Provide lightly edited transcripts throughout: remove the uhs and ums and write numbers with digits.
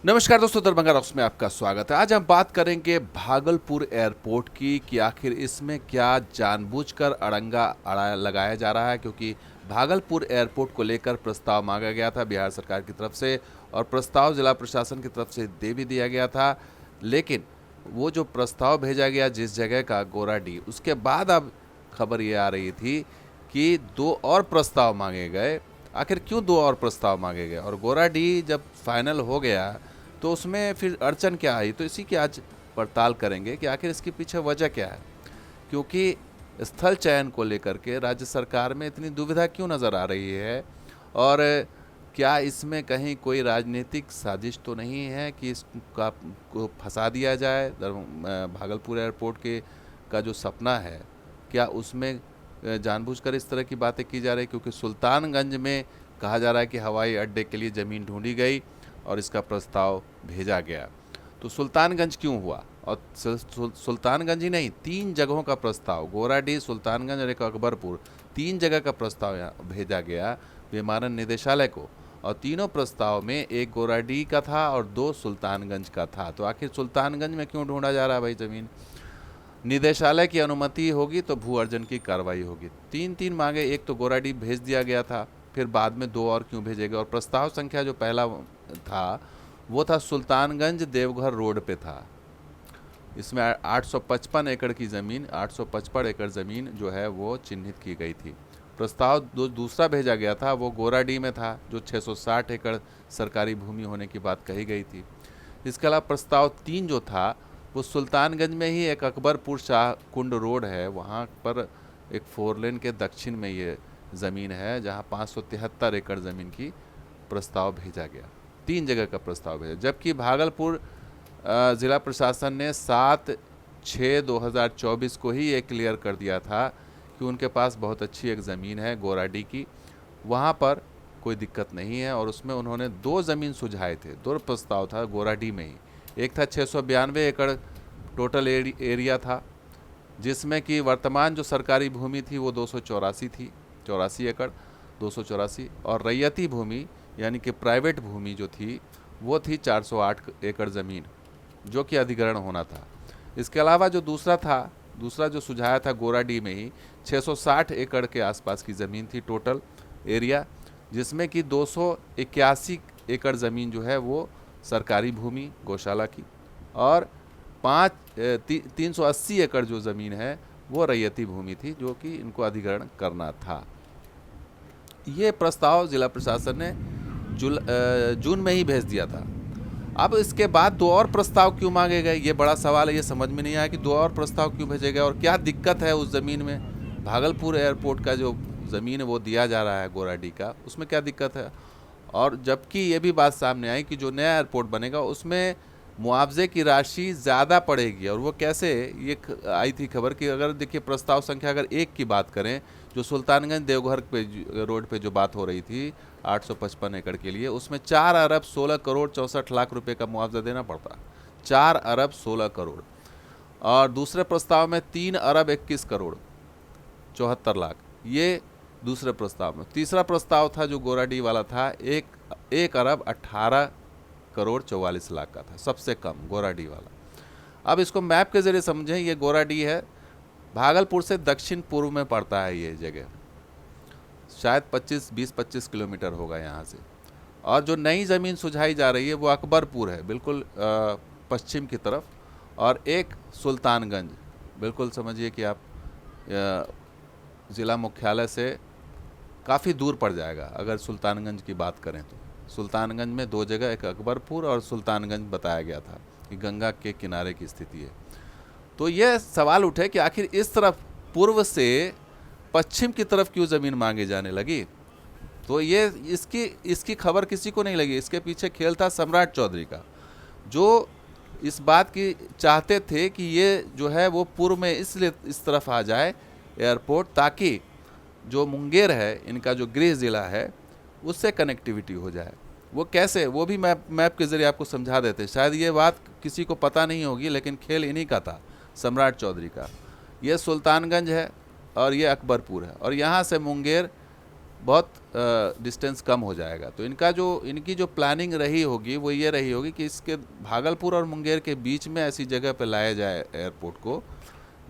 नमस्कार दोस्तों, दरभंगा रॉक्स में आपका स्वागत है। आज हम बात करेंगे भागलपुर एयरपोर्ट की कि आखिर इसमें क्या जानबूझकर अड़ंगा अड़ा लगाया जा रहा है, क्योंकि भागलपुर एयरपोर्ट को लेकर प्रस्ताव मांगा गया था बिहार सरकार की तरफ से और प्रस्ताव जिला प्रशासन की तरफ से दे भी दिया गया था। लेकिन वो जो प्रस्ताव भेजा गया जिस जगह का, गोराडीह, उसके बाद अब खबर ये आ रही थी कि दो और प्रस्ताव मांगे गए। आखिर क्यों दो और प्रस्ताव मांगे गए और गोराडीह जब फाइनल हो गया तो उसमें फिर अड़चन क्या आई, तो इसी की आज पड़ताल करेंगे कि आखिर इसके पीछे वजह क्या है। क्योंकि स्थल चयन को लेकर के राज्य सरकार में इतनी दुविधा क्यों नज़र आ रही है और क्या इसमें कहीं कोई राजनीतिक साजिश तो नहीं है कि इसका को फंसा दिया जाए। भागलपुर एयरपोर्ट के का जो सपना है, क्या उसमें जानबूझकर इस तरह की बातें की जा रही, क्योंकि सुल्तानगंज में कहा जा रहा है कि हवाई अड्डे के लिए ज़मीन ढूंढी गई और इसका प्रस्ताव भेजा गया। तो सुल्तानगंज क्यों हुआ, और सुल्तानगंज ही नहीं, 3 जगहों का प्रस्ताव, गोराडीह, सुल्तानगंज और एक अकबरपुर, 3 जगह का प्रस्ताव यहाँ भेजा गया विमानन निदेशालय को। और तीनों प्रस्ताव में एक गोराडीह का था और 2 सुल्तानगंज का था। तो आखिर सुल्तानगंज में क्यों ढूंढा जा रहा है भाई ज़मीन? निदेशालय की अनुमति होगी तो भू अर्जन की कार्रवाई होगी। 3 मांगे, एक तो गोराडीह भेज दिया गया था, फिर बाद में 2 और क्यों भेजे गए? और प्रस्ताव संख्या जो पहला था वो था सुल्तानगंज देवघर रोड पे था। इसमें 855 एकड़ की ज़मीन, 855 एकड़ ज़मीन जो है वो चिन्हित की गई थी। प्रस्ताव दूसरा भेजा गया था वो गोराडीह में था, जो 660 एकड़ सरकारी भूमि होने की बात कही गई थी। इसके अलावा प्रस्ताव 3 जो था वो सुल्तानगंज में ही एक अकबरपुर शाह कुंड रोड है, वहाँ पर एक 4 लेन के दक्षिण में ये ज़मीन है, जहाँ 573 एकड़ ज़मीन की प्रस्ताव भेजा गया। 3 जगह का प्रस्ताव भेजा, जबकि भागलपुर ज़िला प्रशासन ने 7/6/2024 को ही ये क्लियर कर दिया था कि उनके पास बहुत अच्छी एक ज़मीन है गोराडीह की, वहाँ पर कोई दिक्कत नहीं है। और उसमें उन्होंने 2 ज़मीन सुझाए थे, 2 प्रस्ताव था गोराडीह में ही। एक था 692 एकड़ टोटल एरिया था, जिसमें कि वर्तमान जो सरकारी भूमि थी वो 284 थी, 84 एकड़ 284, और रैयती भूमि यानी कि प्राइवेट भूमि जो थी वो थी 408 एकड़ ज़मीन, जो कि अधिग्रहण होना था। इसके अलावा जो दूसरा जो सुझाया था गोराडीह में ही 660 एकड़ के आसपास की ज़मीन थी टोटल एरिया, जिसमें कि 281 एकड़ ज़मीन जो है वो सरकारी भूमि गौशाला की, और 380 एकड़ जो ज़मीन है वो रैयती भूमि थी, जो कि इनको अधिग्रहण करना था। ये प्रस्ताव जिला प्रशासन ने जून में ही भेज दिया था। अब इसके बाद 2 और प्रस्ताव क्यों मांगे गए, ये बड़ा सवाल है। ये समझ में नहीं आया कि 2 और प्रस्ताव क्यों भेजे गए और क्या दिक्कत है उस ज़मीन में। भागलपुर एयरपोर्ट का जो ज़मीन है वो दिया जा रहा है गोराडीह का, उसमें क्या दिक्कत है? और जबकि ये भी बात सामने आई कि जो नया एयरपोर्ट बनेगा उसमें मुआवजे की राशि ज़्यादा पड़ेगी। और वो कैसे, ये आई थी खबर कि अगर देखिए प्रस्ताव संख्या अगर 1 की बात करें, जो सुल्तानगंज देवघर पे रोड पे जो बात हो रही थी 855 एकड़ के लिए, उसमें 4 अरब 16 करोड़ 64 लाख रुपए का मुआवजा देना पड़ता। 4 अरब 16 करोड़। और दूसरे प्रस्ताव में 3 अरब 21 करोड़ 74 लाख, ये दूसरे प्रस्ताव में। तीसरा प्रस्ताव था जो गोराडीह वाला था, 1 अरब 18 करोड़ 44 लाख का था, सबसे कम गोराडीह वाला। अब इसको मैप के जरिए समझें, ये गोराडीह है, भागलपुर से दक्षिण पूर्व में पड़ता है ये जगह, शायद 20-25 किलोमीटर होगा यहाँ से। और जो नई ज़मीन सुझाई जा रही है वो अकबरपुर है, बिल्कुल पश्चिम की तरफ, और एक सुल्तानगंज, बिल्कुल समझिए कि आप ज़िला मुख्यालय से काफ़ी दूर पड़ जाएगा अगर सुल्तानगंज की बात करें तो। सुल्तानगंज में 2 जगह, एक अकबरपुर और सुल्तानगंज बताया गया था कि गंगा के किनारे की स्थिति है। तो ये सवाल उठे कि आखिर इस तरफ पूर्व से पश्चिम की तरफ क्यों ज़मीन मांगे जाने लगी। तो ये इसकी खबर किसी को नहीं लगी। इसके पीछे खेल था सम्राट चौधरी का, जो इस बात की चाहते थे कि ये जो है वो पूर्व में इसलिए इस तरफ आ जाए एयरपोर्ट, ताकि जो मुंगेर है, इनका जो गृह ज़िला है, उससे कनेक्टिविटी हो जाए। वो कैसे, वो भी मैप के ज़रिए आपको समझा देते। शायद ये बात किसी को पता नहीं होगी, लेकिन खेल इन्हीं का था, सम्राट चौधरी का। ये सुल्तानगंज है और ये अकबरपुर है, और यहाँ से मुंगेर बहुत डिस्टेंस कम हो जाएगा। तो इनकी जो प्लानिंग रही होगी वो ये रही होगी कि इसके भागलपुर और मुंगेर के बीच में ऐसी जगह पर लाया जाए एयरपोर्ट को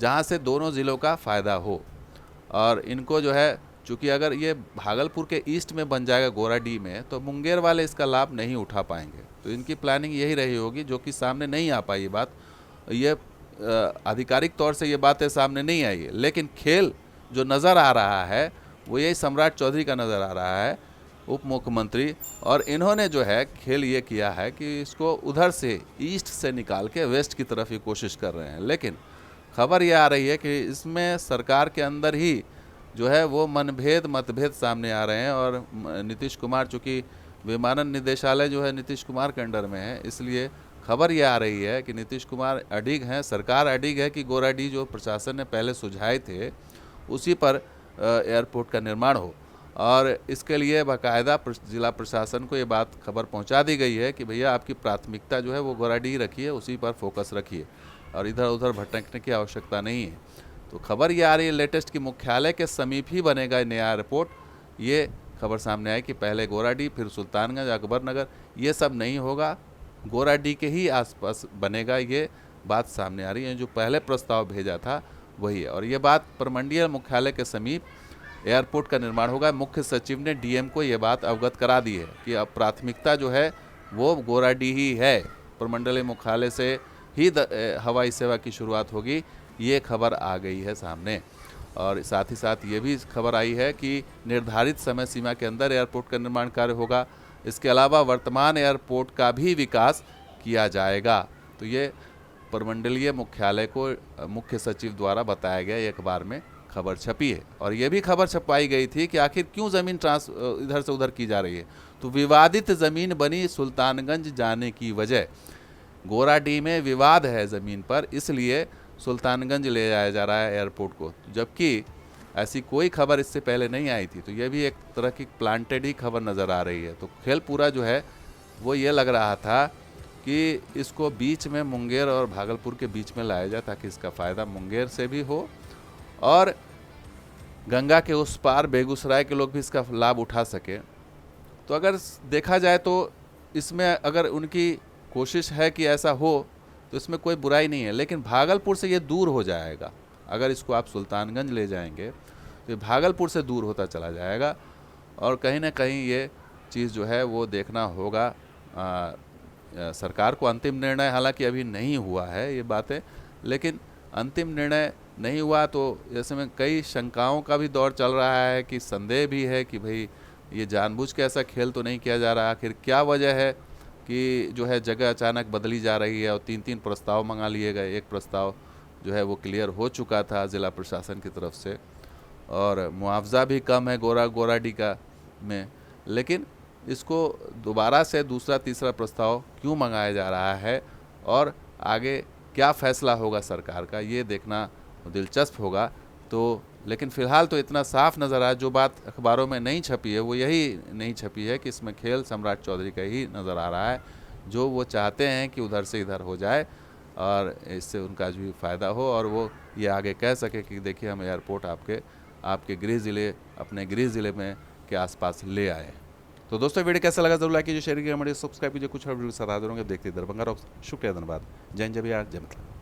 जहाँ से दोनों ज़िलों का फ़ायदा हो। और इनको जो है, चूँकि अगर ये भागलपुर के ईस्ट में बन जाएगा गोराडीह में, तो मुंगेर वाले इसका लाभ नहीं उठा पाएंगे। तो इनकी प्लानिंग यही रही होगी, जो कि सामने नहीं आ पाई ये बात। ये आधिकारिक तौर से ये बातें सामने नहीं आई है, लेकिन खेल जो नज़र आ रहा है वो यही सम्राट चौधरी का नज़र आ रहा है, उप मुख्यमंत्री। और इन्होंने जो है खेल ये किया है कि इसको उधर से ईस्ट से निकाल के वेस्ट की तरफ ये कोशिश कर रहे हैं। लेकिन खबर ये आ रही है कि इसमें सरकार के अंदर ही जो है वो मतभेद सामने आ रहे हैं। और नीतीश कुमार, चूँकि विमानन निदेशालय जो है नीतीश कुमार के अंडर में है, इसलिए खबर ये आ रही है कि नीतीश कुमार अडिग हैं, सरकार अडिग है कि गोराडीह जो प्रशासन ने पहले सुझाए थे उसी पर एयरपोर्ट का निर्माण हो। और इसके लिए बाकायदा जिला प्रशासन को ये बात खबर पहुंचा दी गई है कि भैया आपकी प्राथमिकता जो है वो गोराडीह रखिए, उसी पर फोकस रखिए और इधर उधर भटकने की आवश्यकता नहीं है। तो खबर ये आ रही है लेटेस्ट कि मुख्यालय के समीप ही बनेगा नया एयरपोर्ट। ये खबर सामने आई कि पहले गोराडीह, फिर सुल्तानगंज, अकबरनगर, ये सब नहीं होगा, गोराडीह के ही आसपास बनेगा। ये बात सामने आ रही है। जो पहले प्रस्ताव भेजा था वही है। और ये बात प्रमंडलीय मुख्यालय के समीप एयरपोर्ट का निर्माण होगा। मुख्य सचिव ने डीएम को ये बात अवगत करा दी है कि अब प्राथमिकता जो है वो गोराडीह ही है, प्रमंडलीय मुख्यालय से ही हवाई सेवा की शुरुआत होगी। ये खबर आ गई है सामने। और साथ ही साथ ये भी खबर आई है कि निर्धारित समय सीमा के अंदर एयरपोर्ट का निर्माण कार्य होगा। इसके अलावा वर्तमान एयरपोर्ट का भी विकास किया जाएगा। तो ये प्रमंडलीय मुख्यालय को मुख्य सचिव द्वारा बताया गया, ये अखबार में खबर छपी है। और ये भी खबर छपाई गई थी कि आखिर क्यों ज़मीन इधर से उधर की जा रही है। तो विवादित ज़मीन बनी सुल्तानगंज जाने की वजह, गोराडीह में विवाद है ज़मीन पर, इसलिए सुल्तानगंज ले जाया जा रहा है एयरपोर्ट को, जबकि ऐसी कोई खबर इससे पहले नहीं आई थी। तो ये भी एक तरह की प्लांटेड ही खबर नज़र आ रही है। तो खेल पूरा जो है वो ये लग रहा था कि इसको बीच में मुंगेर और भागलपुर के बीच में लाया जाए, ताकि इसका फ़ायदा मुंगेर से भी हो और गंगा के उस पार बेगूसराय के लोग भी इसका लाभ उठा सके। तो अगर देखा जाए तो इसमें अगर उनकी कोशिश है कि ऐसा हो तो इसमें कोई बुराई नहीं है। लेकिन भागलपुर से ये दूर हो जाएगा। अगर इसको आप सुल्तानगंज ले जाएंगे तो भागलपुर से दूर होता चला जाएगा। और कहीं ना कहीं ये चीज़ जो है वो देखना होगा सरकार को। अंतिम निर्णय हालांकि अभी नहीं हुआ है ये बातें, लेकिन अंतिम निर्णय नहीं हुआ तो ऐसे में कई शंकाओं का भी दौर चल रहा है कि संदेह भी है कि भाई ये जानबूझ के ऐसा खेल तो नहीं किया जा रहा। आखिर क्या वजह है कि जो है जगह अचानक बदली जा रही है और 3-3 प्रस्ताव मंगा लिए गए। एक प्रस्ताव जो है वो क्लियर हो चुका था ज़िला प्रशासन की तरफ से, और मुआवजा भी कम है गोराडीह का में, लेकिन इसको दोबारा से दूसरा तीसरा प्रस्ताव क्यों मंगाया जा रहा है और आगे क्या फैसला होगा सरकार का, ये देखना दिलचस्प होगा। तो लेकिन फ़िलहाल तो इतना साफ नज़र आया, जो बात अखबारों में नहीं छपी है वो यही नहीं छपी है कि इसमें खेल सम्राट चौधरी का ही नज़र आ रहा है, जो वो चाहते हैं कि उधर से इधर हो जाए और इससे उनका जो भी फ़ायदा हो और वो ये आगे कह सके कि देखिए हम एयरपोर्ट आपके गृह ज़िले, अपने गृह ज़िले में के आसपास ले आए। तो दोस्तों वीडियो कैसा लगा जरूर लाइक कीजिए, शेयर कीजिए, हमारे सब्सक्राइब कीजिए। कुछ और वीडियो साथ हाजिर होंगे। देखते दरभंगा रॉक्स। शुक्रिया, धन्यवाद। जय हिंद, जय बिहार, जय मतलब।